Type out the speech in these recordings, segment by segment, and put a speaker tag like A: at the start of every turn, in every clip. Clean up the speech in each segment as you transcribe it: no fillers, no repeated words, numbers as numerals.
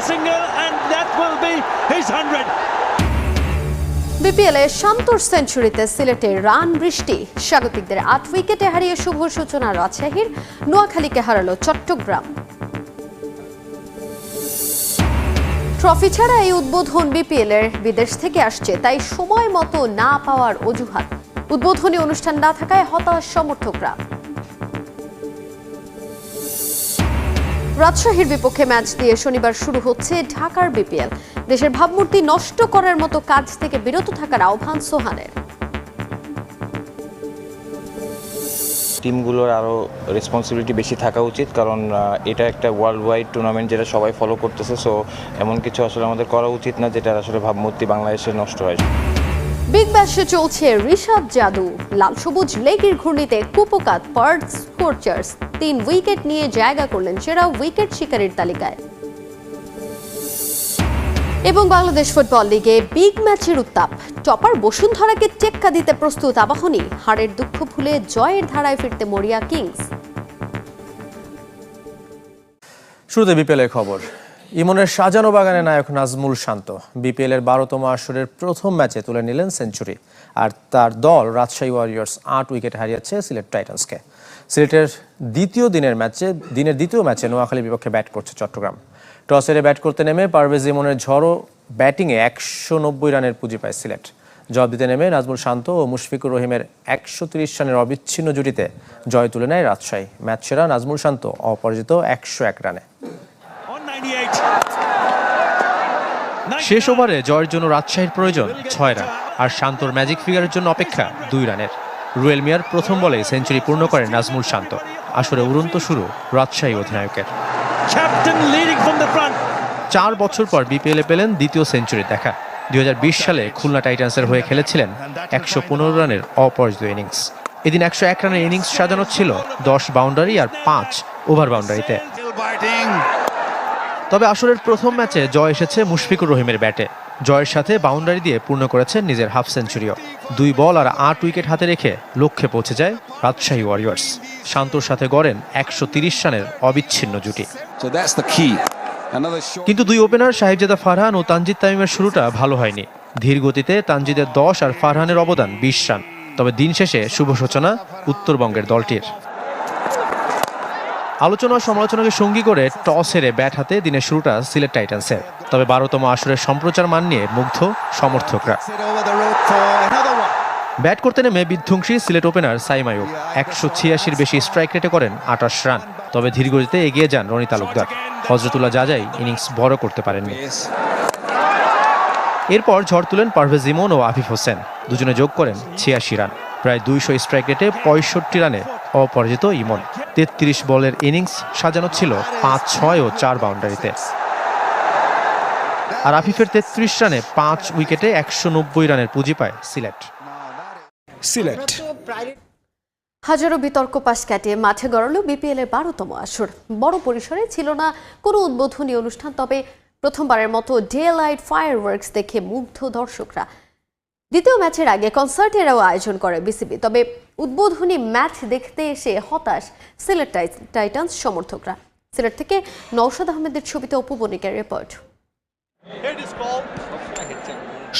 A: a single and that will be his 100.
B: বিপিএলে শান্তর সেঞ্চুরিতে সিলেটে রান বৃষ্টি, স্বাগতিকদের ৮ উইকেটে হারিয়ে শুভ সূচনা রাজশাহীর, নোয়াখালীকে হারালো চট্টগ্রাম। ট্রফি ছাড়া এই উদ্বোধন বিপিএলের বিদেশ থেকে আসছে, তাই সময় মতো না পাওয়ার অজুহাত। উদ্বোধনী অনুষ্ঠান না থাকায় হতাশ সমর্থকরা। রাজশাহীর বিপক্ষে ম্যাচ দিয়ে শনিবার শুরু হচ্ছে ঢাকার বিপিএল। দেশের ভাবমূর্তি নষ্ট করার মতো কাজ থেকে বিরত থাকার আহ্বান সোহানের।
C: টিমগুলোর আরও রেসপন্সিবিলিটি বেশি থাকা উচিত, কারণ এটা একটা ওয়ার্ল্ড ওয়াইড টুর্নামেন্ট যেটা সবাই ফলো করতেছে। সো এমন কিছু আসলে আমাদের করা উচিত না যেটা আসলে ভাবমূর্তি বাংলাদেশে নষ্ট হয়।
B: বিগ ব্যাশে চলছে ঋষভ জাদু। লাল সবুজ লেগের ঘূর্ণিতে কুপোকাত পার্থ স্কোরচার্স ৩ উইকেট নিয়ে জায়গা করলেন সেরা উইকেট শিকারীর তালিকায়। এবং বাংলাদেশ ফুটবল লিগে বিগ ম্যাচের উত্তাপ। টপার বসুন্ধরাকে টেক্কা দিতে প্রস্তুত আবাহনী, হারের দুঃখ ভুলে জয়ের ধারায় ফিরতে মরিয়া কিংস।
D: শুরুতে বিপিএলের খবর। ইমনের সাজানো বাগানে নায়ক নাজমুল শান্ত বিপিএলের ১২তম আসরের প্রথম ম্যাচে তুলে নিলেন সেঞ্চুরি, আর তার দল রাজশাহী ওয়ারিয়র্স ৮ উইকেট হারিয়েছে সিলেট টাইটান্সকে। সিলেটের দিনের দ্বিতীয় ম্যাচে নোয়াখালীর বিপক্ষে ব্যাট করছে চট্টগ্রাম। টস হেরে ব্যাট করতে নেমে পারভেজ ইমনের ঝড়ো ব্যাটিংয়ে ১৯০ রানের পুঁজি পায় সিলেট। জবাব দিতে নেমে নাজমুল শান্ত ও মুশফিকুর রহিমের ১৩০ রানের অবিচ্ছিন্ন জুটিতে জয় তুলে নেয় রাজশাহী। ম্যাচ সেরা নাজমুল শান্ত অপরাজিত ১০১ রানে।
E: শেষ ওভারে জয়ের জন্য রাজশাহীর প্রয়োজন ৬ রান, আর শান্তর ম্যাজিক ফিগারের জন্য অপেক্ষা ২ রানের। রুয়েল মিয়ার প্রথম বলে সেঞ্চুরি পূর্ণ করেন নাজমুল শান্ত। আসরে উড়ন্ত শুরু রাজশাহী অধিনায়কের। ৪ বছর পর বিপিএলে পেলেন দ্বিতীয় সেঞ্চুরি দেখা। ২০২০ সালে খুলনা টাইটান্সের হয়ে খেলেছিলেন ১১৫ রানের অপরাজিত ইনিংস। এদিন ১০১ রানের ইনিংস সাজানো ছিল ১০ বাউন্ডারি আর ৫ ওভার বাউন্ডারিতে। তবে আসরের প্রথম ম্যাচে জয় এসেছে মুশফিকুর রহিমের ব্যাটে। জয়ের সাথে বাউন্ডারি দিয়ে পূর্ণ করেছেন নিজের হাফ সেঞ্চুরিও। ২ বল আর ৮ উইকেট হাতে রেখে লক্ষ্যে পৌঁছে যায় রাজশাহী ওয়ারিয়র্স। শান্তর সাথে গড়েন ১৩০ রানের অবিচ্ছিন্ন জুটি। কিন্তু ২ ওপেনার সাহেবজাদা ফারহান ও তানজিদ তামিমের শুরুটা ভালো হয়নি। ধীর গতিতে তানজিদের ১০ আর ফারহানের অবদান ২০ রান। তবে দিন শেষে শুভ সূচনা উত্তরবঙ্গের দলটির। আলোচনা ও সমালোচনাকে সঙ্গী করে টস হেরে ব্যাট হাতে দিনের শুরুটা সিলেট টাইটান্সের। তবে ১২তম আসরের সম্প্রচার মান নিয়ে মুগ্ধ সমর্থকরা। ব্যাট করতে নেমে বিধ্বংসী সিলেট ওপেনার সাইম আইয়ুব ১৮৬-র বেশি স্ট্রাইক রেটে করেন ২৮ রান। তবে ধীরগতিতে এগিয়ে যান রনি তালুকদার। হজরতুল্লাহ জাজাই ইনিংস বড় করতে পারেননি। এরপর ঝড় তুলেন পারভেজ ইমন ও আফিফ হোসেন, দুজনে যোগ করেন ৮৬ রান। প্রায় ২০০ স্ট্রাইক রেটে ৬৫ রানে অপরাজিত ইমন। ৩৩ বলের ইনিংস সাজানো ছিল ৫, ৬ ও ৪ বাউন্ডারিতে। আর আফিফের ৩৩ রানে ৫ উইকেটে ১৯০ রানের পুঁজি পায় সিলেট।
B: হাজারো বিতর্ক পাশ কাটিয়ে মাঠে গড়ালো বিপিএলের ১২তম আসর। বড় পরিসরে ছিল না কোনো উদ্বোধনী অনুষ্ঠান, তবে প্রথমবারের মতো ডে লাইট ফায়ারওয়ার্কস দেখে মুগ্ধ দর্শকরা। দ্বিতীয় ম্যাচের আগে কনসার্টেরও আয়োজন করে বিসিবি। তবে উদ্বোধনী ম্যাচ দেখতে এসে হতাশ সিলেট টাইটান্স সমর্থকরা। সিলেট থেকে নওশাদ আহমেদের ছবিতে অপু বণিকের রিপোর্ট।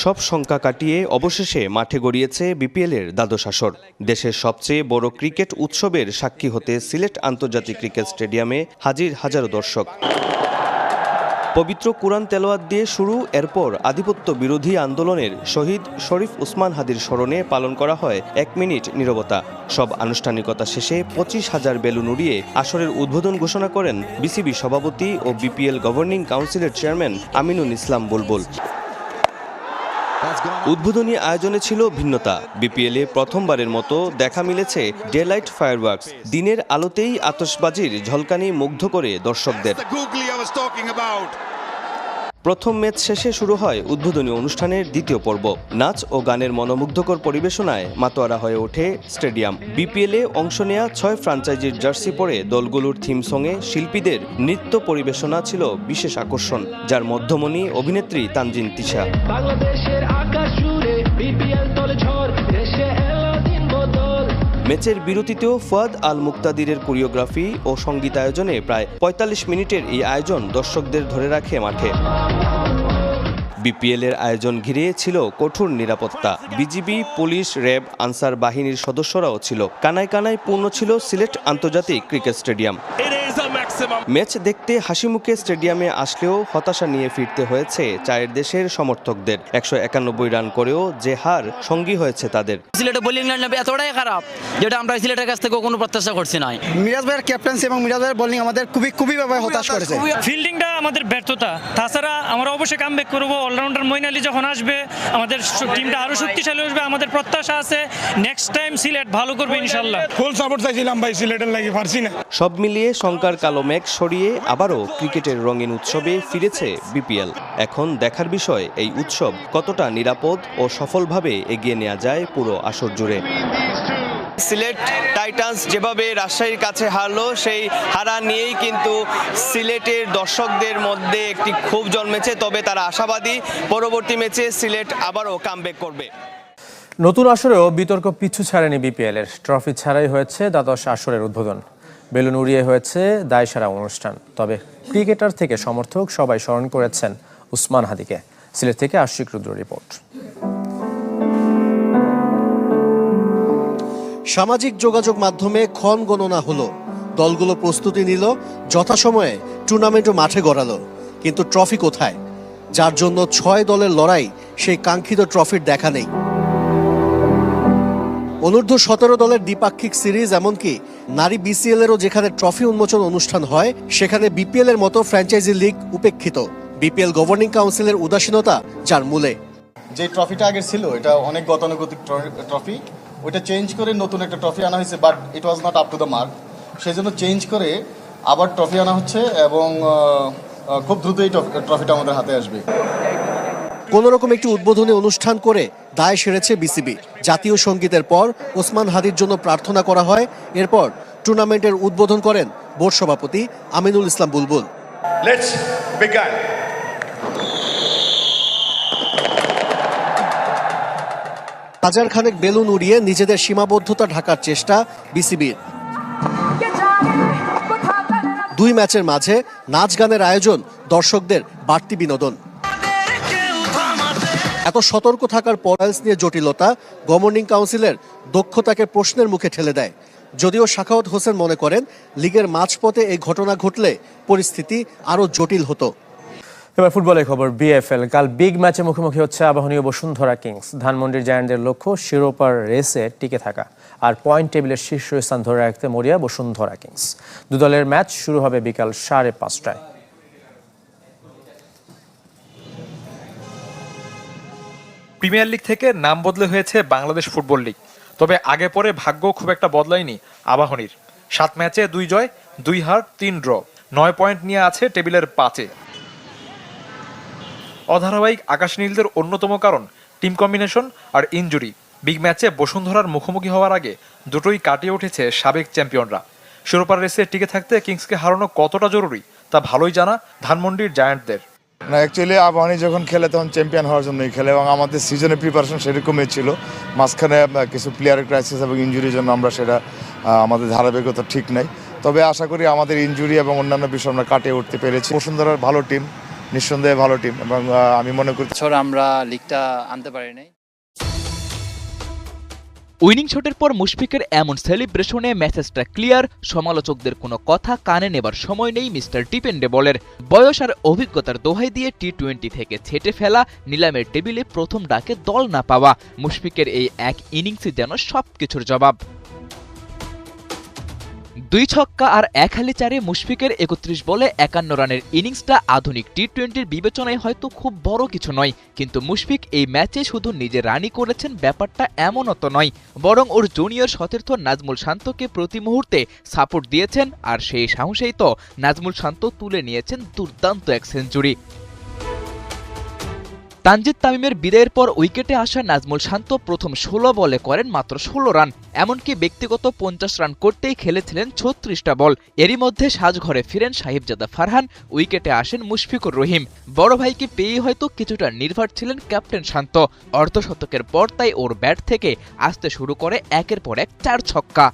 F: সব শঙ্কা কাটিয়ে অবশেষে মাঠে গড়িয়েছে বিপিএলের দ্বাদশ আসর। দেশের সবচেয়ে বড় ক্রিকেট উৎসবের সাক্ষী হতে সিলেট আন্তর্জাতিক ক্রিকেট স্টেডিয়ামে হাজির হাজারো দর্শক। পবিত্র কুরআন তেলাওয়াত দিয়ে শুরু, এরপর আধিপত্য বিরোধী আন্দোলনের শহীদ শরীফ উসমান হাদির স্মরণে পালন করা হয় ১ মিনিট নীরবতা। সব আনুষ্ঠানিকতা শেষে ২৫,০০০ বেলুন উড়িয়ে আসরের উদ্বোধন ঘোষণা করেন বিসিবি সভাপতি ও বিপিএল গভর্নিং কাউন্সিলের চেয়ারম্যান আমিনুল ইসলাম বুলবুল। উদ্বোধনী আয়োজনে ছিল ভিন্নতা। বিপিএলে প্রথমবারের মতো দেখা মিলেছে ডে লাইট ফায়ারওয়ার্কস। দিনের আলোতেই আতশবাজির ঝলকানি মুগ্ধ করে দর্শকদের। প্রথম ম্যাচ শেষে শুরু হয় উদ্বোধনী অনুষ্ঠানের দ্বিতীয় পর্ব। নাচ ও গানের মনোমুগ্ধকর পরিবেশনায় মাতোয়ারা হয়ে ওঠে স্টেডিয়াম। বিপিএলে অংশ নেয়া ৬ ফ্র্যাঞ্চাইজির জার্সি পরে দলগুলোর থিম সঙ্গে শিল্পীদের নৃত্য পরিবেশনা ছিল বিশেষ আকর্ষণ, যার মধ্যমণি অভিনেত্রী তানজিন তিশা। ম্যাচের বিরতিতেও ফুয়াদ আল মুক্তাদিরের কোরিওগ্রাফি ও সঙ্গীতায়োজনে প্রায় ৪৫ মিনিটের এই আয়োজন দর্শকদের ধরে রাখে মাঠে। বিপিএল এর আয়োজন ঘিরে ছিল কঠোর নিরাপত্তা। বিজিবি, পুলিশ, র্যাব, আনসার বাহিনীর সদস্যরাও ছিল। কানায় কানায় পূর্ণ ছিল সিলেট আন্তর্জাতিক ক্রিকেট স্টেডিয়াম। ম্যাচ দেখতে হাসিমুখে স্টেডিয়ামে আসলেও হতাশা নিয়ে ফিরতে হয়েছে চায়ের দেশের সমর্থকদের। ১৯১ রান করেও যে হার সঙ্গী হয়েছে তাদের।
G: সিলেটের বোলিং লাইন এতটাই খারাপ যেটা আমরা সিলেটের কাছ থেকে কোনো প্রত্যাশা করছি না।
H: মিরাজ ভাইয়ের ক্যাপ্টেন্সি এবং মিরাজ ভাইয়ের বোলিং আমাদের খুবই হতাশ করেছে।
I: ফিল্ডিংটা আমাদের ব্যর্থতা। তাছাড়া আমরা অবশ্যই কামব্যাক করবো। অলরাউন্ডার মঈন আলী যখন আসবে আমাদের টিমটা আরো শক্তিশালী আসবে। আমাদের প্রত্যাশা আছে নেক্সট টাইম সিলেট ভালো করবে ইনশাআল্লাহ।
J: ফুল সাপোর্ট চাইছিলাম ভাই, সিলেটের লাগি পারছি না।
F: সব মিলিয়ে শঙ্কার কালো মেঘ সরিয়ে আবারও ক্রিকেটের রঙিন উৎসবে ফিরেছে বিপিএল। এখন দেখার বিষয় এই উৎসব কতটা নিরাপদ ও সফলভাবে এগিয়ে নেওয়া যায় পুরো আসর জুড়ে। সিলেট টাইটান্স যেভাবে রাজশাহীর কাছে হারলো, সেই হারা নিয়েই কিন্তু সিলেটের দর্শকদের মধ্যে একটি ক্ষোভ জন্মেছে। তবে তারা আশাবাদী পরবর্তী ম্যাচে সিলেট আবারও কামব্যাক করবে।
D: নতুন আসরেও বিতর্ক পিছু ছাড়েনি বিপিএল এর। ট্রফি ছাড়াই হয়েছে দ্বাদশ আসরের উদ্বোধন। বেলুন উড়িয়ে হয়েছে দায়সারা অনুষ্ঠান। তবে ক্রিকেটার থেকে সমর্থক সবাই স্মরণ করেছেন উসমান হাদিকে। সিলেট থেকে আশিক রুদ্র রিপোর্ট।
K: সামাজিক যোগাযোগ মাধ্যমে ক্ষণ গণনা হলো, দলগুলো প্রস্তুতি নিল, যথাসময়ে টুর্নামেন্টও মাঠে গড়ালো। কিন্তু ট্রফি কোথায়? যার জন্য ৬ দলের লড়াই, সেই কাঙ্ক্ষিত ট্রফির দেখা নেই। অনূর্ধ্ব ১৭ দলের দ্বিপাক্ষিক সিরিজ, এমনকি নারী বিসিএল এরও যেখানে ট্রফি উন্মোচন অনুষ্ঠান হয়, সেখানে বিপিএল এর মতো ফ্র্যাঞ্চাইজি লিগ উপেক্ষিত। বিপিএল গভর্নিং কাউন্সিলের উদাসীনতা যার মূলে।
L: যে ট্রফিটা আগে ছিল এটা অনেক গতানুগতিক ট্রফি, ওইটা চেঞ্জ করে নতুন একটা ট্রফি আনা হয়েছে, but it was not up to the mark. সেই জন্য চেঞ্জ করে আবার ট্রফি আনা হচ্ছে এবং খুব দ্রুত এই ট্রফিটা আমাদের হাতে আসবে।
K: কোন রকম একটি উদ্বোধনী অনুষ্ঠান করে দায় সেরেছে বিসিবি। জাতীয় সঙ্গীতের পর ওসমান হাদির জন্য প্রার্থনা করা হয়। এরপর টুর্নামেন্টের উদ্বোধন করেন বোর্ড সভাপতি আমিনুল ইসলাম বুলবুল। হাজার খানেক বেলুন উড়িয়ে নিজেদের সীমাবদ্ধতা ঢাকার চেষ্টা বিসিবির। 2 ম্যাচের মাঝে নাচ গানের আয়োজন, দর্শকদের বাড়তি বিনোদন। এত সতর্ক থাকার পরাইলস নিয়ে জটিলতা গভর্নিং কাউন্সিলের দক্ষতাকে প্রশ্নের মুখে ঠেলে দেয়। যদিও সাখাওয়াত হোসেন মনে করেন লিগের মাঝপথে এই ঘটনা ঘটলে পরিস্থিতি আরও জটিল হতো।
D: এবার ফুটবলের খবর। বিএফএল কাল বিগ ম্যাচে মুখোমুখি হচ্ছে আবাহনীয় বসুন্ধরা কিংস। ধানমন্ডির জায়ান্টদের লক্ষ্য শিরোপার রেসে টিকে থাকা আর পয়েন্ট টেবিলের শীর্ষস্থান ধরে রাখতে মরিয়া বসুন্ধরা কিংস। দু দলের ম্যাচ শুরু হবে বিকাল 5:30টায়।
M: প্রিমিয়ার লিগ থেকে নাম বদলে হয়েছে বাংলাদেশ ফুটবল লিগ। তবে আগে পরে ভাগ্য খুব একটা বদলায়নি আবাহনীর। 7 ম্যাচে 2 জয়, 2 হার, 3 ড্র, 9 পয়েন্ট নিয়ে আছে টেবিলের 5-এ। অধারাবাহিক আকাশ নীলদের অন্যতম কারণ টিম কম্বিনেশন আর ইনজুরি। বিগ ম্যাচে বসুন্ধরার মুখোমুখি হওয়ার আগে দুটোই কাটিয়ে উঠেছে সাবেক চ্যাম্পিয়নরা। শিরোপার রেসে টিকে থাকতে কিংসকে হারানো কতটা জরুরি তা ভালোই জানা ধানমন্ডির জায়ান্টদের।
J: না, অ্যাকচুয়ালি আবাহনী যখন খেলে তখন চ্যাম্পিয়ন হওয়ার জন্যই খেলে এবং আমাদের সিজনের প্রিপারেশন সেরকমই ছিল। মাঝখানে কিছু প্লেয়ারের ক্রাইসিস এবং ইনজুরির জন্য আমরা সেটা আমাদের ধারাবাহিকতা ঠিক নাই। তবে আশা করি আমাদের ইনজুরি এবং অন্যান্য বিষয় আমরা কাটিয়ে উঠতে পেরেছি। বসুন্ধরার ভালো টিম, নিঃসন্দেহে ভালো টিম, এবং আমি মনে করি
G: আমরা লিগটা আনতে পারি নাই।
N: উইনিং শটের পর মুশফিকের এমন সেলিব্রেশনে মেসেজটা ক্লিয়ার, সমালোচকদের কোনো কথা কানে নেবার সময় নেই মিস্টার ডিপেন্ডেবলের। বয়স আর অভিজ্ঞতার দোহাই দিয়ে টি-20 থেকে ছেটে ফেলা, নিলামের টেবিলে প্রথম ডাকে দল না পাওয়া, মুশফিকের এই এক ইনিংসই যেন সবকিছুর জবাব। 2 ছক্কা আর 1 হালি চারে মুশফিকের 31 বলে 51 রানের ইনিংসটা আধুনিক টি-20-র বিবেচনায় হয়তো খুব বড় কিছু নয়, কিন্তু মুশফিক এই ম্যাচে শুধু নিজে রানই করেছেন ব্যাপারটা এমনও তো নয়, বরং ওর জুনিয়র সতীর্থ নাজমুল শান্তকে প্রতি মুহূর্তে সাপোর্ট দিয়েছেন। আর সেই সাহসেই তো নাজমুল শান্ত তুলে নিয়েছেন দুর্দান্ত এক সেঞ্চুরি। তানজিদ তামিমের বিদায়ের পর উইকেটে আসা নাজমুল শান্ত প্রথম 16 বলে করেন মাত্র 16 রান, এমনকি ব্যক্তিগত 50 রান করতেই খেলেছিলেন 36টা বল। এরই মধ্যে সাজঘরে ফিরেন সাহিবজাদা ফারহান, উইকেটে আসেন মুশফিকুর রহিম। বড় ভাইকে পেয়েই হয়তো কিছুটা নির্ভর ছিলেন ক্যাপ্টেন শান্ত। অর্ধশতকের পর তাই ওর ব্যাট থেকে আসতে শুরু করে একের পর এক 4 ছক্কা।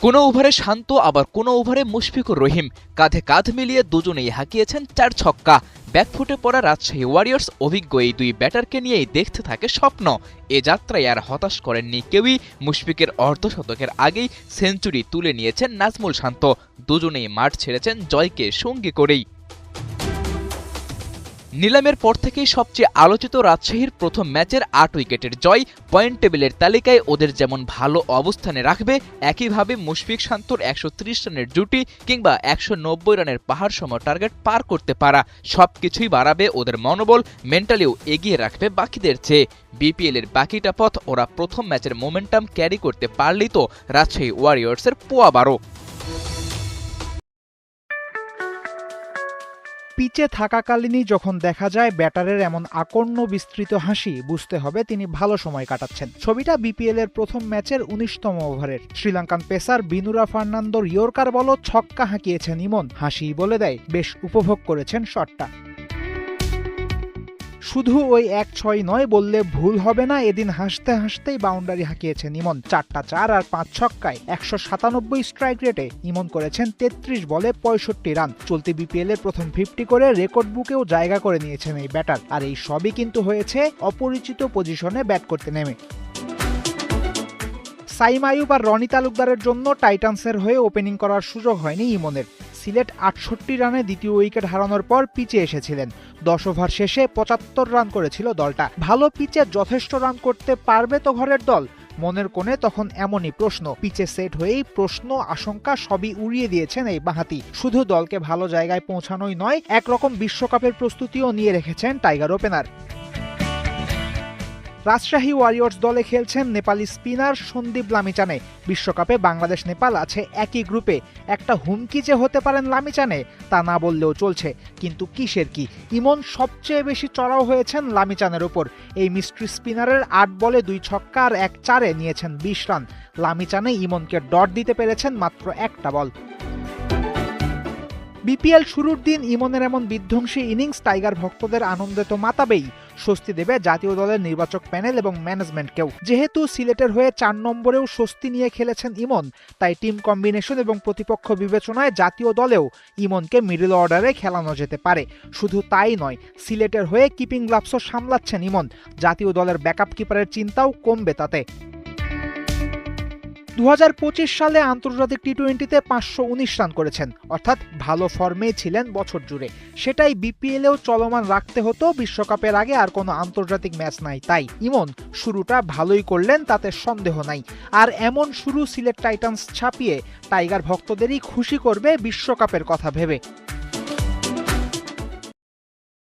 N: কোনো ওভারে শান্ত, আবার কোনো ওভারে মুশফিকুর রহিম, কাঁধে কাঁধ মিলিয়ে দুজনেই হাঁকিয়েছেন 4 ছক্কা। ব্যাকফুটে পড়া রাজশাহী ওয়ারিয়র্স অভিজ্ঞ এই দুই ব্যাটারকে নিয়েই দেখতে থাকে স্বপ্ন। এ যাত্রায় আর হতাশ করেননি কেউই। মুশফিকের অর্ধশতকের আগেই সেঞ্চুরি তুলে নিয়েছেন নাজমুল শান্ত। দুজনেই মাঠ ছেড়েছেন জয়কে সঙ্গী করেই। নিলামের পর থেকেই সবচেয়ে আলোচিত রাজশাহীর প্রথম ম্যাচের 8 উইকেটের জয় পয়েন্ট টেবিলের তালিকায় ওদের যেমন ভালো অবস্থানে রাখবে, একইভাবে মুশফিক শান্তর 130 রানের জুটি কিংবা 190 রানের পাহাড় সম টার্গেট পার করতে পারা সবকিছুই বাড়াবে ওদের মনোবল, মেন্টালিও এগিয়ে রাখবে বাকিদের চেয়ে। বিপিএল এর বাকিটা পথ ওরা প্রথম ম্যাচের মোমেন্টাম ক্যারি করতে পারলেই তো রাজশাহী ওয়ারিয়র্সের পোয়া 12।
O: পিচে থাকাকালীনই যখন দেখা যায় ব্যাটারের এমন আকর্ণ বিস্তৃত হাসি, বুঝতে হবে তিনি ভালো সময় কাটাচ্ছেন। ছবিটা বিপিএল এর প্রথম ম্যাচের 19তম ওভারের। শ্রীলঙ্কান পেসার বিনুরা ফার্নান্দোর ইয়র্কার বল ছক্কা হাঁকিয়েছেন ইমন। হাসি বলে দেয় বেশ উপভোগ করেছেন শটটা। শুধু ওই 1-6 নয় বললে ভুল হবে না, এদিন হাসতে হাসতেই বাউন্ডারি হাঁকিয়েছেন ইমন। 4টা 4 আর 5 ছক্কায় 197 স্ট্রাইক রেটে ইমন করেছেন 33 বলে 65 রান। চলতি বিপিএল এর প্রথম 50 করে রেকর্ড বুকেও জায়গা করে নিয়েছেন এই ব্যাটার। আর এই সবই কিন্তু হয়েছে অপরিচিত পজিশনে ব্যাট করতে নেমে। সাইম আইয়ুব আর রনি তালুকদারের জন্য টাইটান্সের হয়ে ওপেনিং করার সুযোগ হয়নি ইমনের। সিলেট 68 রানে দ্বিতীয় উইকেট হারানোর পর পিচে এসেছিলেন। 10 ওভার শেষে 75 রান করেছিল দলটা। ভালো পিচে যথেষ্ট রান করতে পারবে তো ঘরের দল? মনের কোণে তখন এমনই প্রশ্ন। পিচে সেট হয়েই প্রশ্ন, আশঙ্কা সবই উড়িয়ে দিয়েছেন এই বাঁহাতি। শুধু দলকে ভালো জায়গায় পৌঁছানোই নয়, একরকম বিশ্বকাপের প্রস্তুতিও নিয়ে রেখেছেন টাইগার ওপেনার। রাজশাহী ওয়ারিয়র্স দলে খেলছেন নেপালি স্পিনার সন্দীপ লামিচানে। বিশ্বকাপে বাংলাদেশ নেপাল আছে একই গ্রুপে। একটা হুমকি যে হতে পারেন লামিচানে তা না বললেও চলছে। কিন্তু কিসের কি, ইমন সবচেয়ে বেশি চড়াও হয়েছেন লামিচানের ওপর। এই মিস্ট্রি স্পিনারের 8 বলে 2 ছক্কা আর 1 চারে নিয়েছেন 20 রান। লামিচানে ইমনকে ডট দিতে পেরেছেন মাত্র 1টা বল। বিপিএল শুরুর দিন ইমনের এমন বিধ্বংসী ইনিংস টাইগার ভক্তদের আনন্দে তো মাতাবেই, স্বস্তি দেবে জাতীয় দলের নির্বাচক প্যানেল এবং ম্যানেজমেন্টকেও। যেহেতু সিলেটের হয়ে 4 নম্বরেও স্বস্তি নিয়ে খেলেছেন ইমন, তাই টিম কম্বিনেশন এবং প্রতিপক্ষ বিবেচনায় জাতীয় দলেও ইমনকে মিডল অর্ডারে খেলানো যেতে পারে। শুধু তাই নয়, সিলেটের হয়ে কিপিং গ্লাভসও সামলাচ্ছেন ইমন। জাতীয় দলের ব্যাকআপ কিপারের চিন্তাও কমবে তাতে। 2025 সালে আন্তর্জাতিক টি-20তে 519 রান করেছেন, অর্থাৎ ভালো ফর্মেই ছিলেন বছর জুড়ে। সেটাই বিপিএলেও চলমান রাখতে হতো। বিশ্বকাপের আগে আর কোনো আন্তর্জাতিক ম্যাচ নাই, তাই ইমন শুরুটা ভালোই করলেন, তাতে সন্দেহ নাই। আর এমন শুরু সিলেট টাইটান্স ছাপিয়ে টাইগার ভক্তদেরই খুশি করবে বিশ্বকাপের কথা ভেবে।